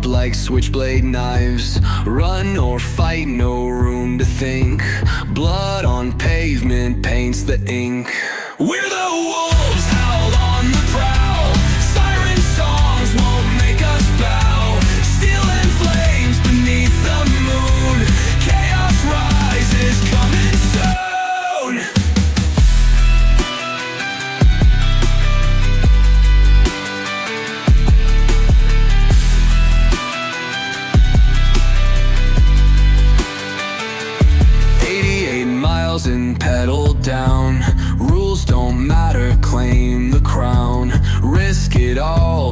like switchblade knives. Run or fight, no room to think. Blood on pavement paints the ink. We're the wolves, howled on the prowl. Siren songs won't make us bow. Steel and flames beneath the moon. Chaos rises, coming soon. 88 miles and pedal down. Rules don't matter, claim the crown. Risk it all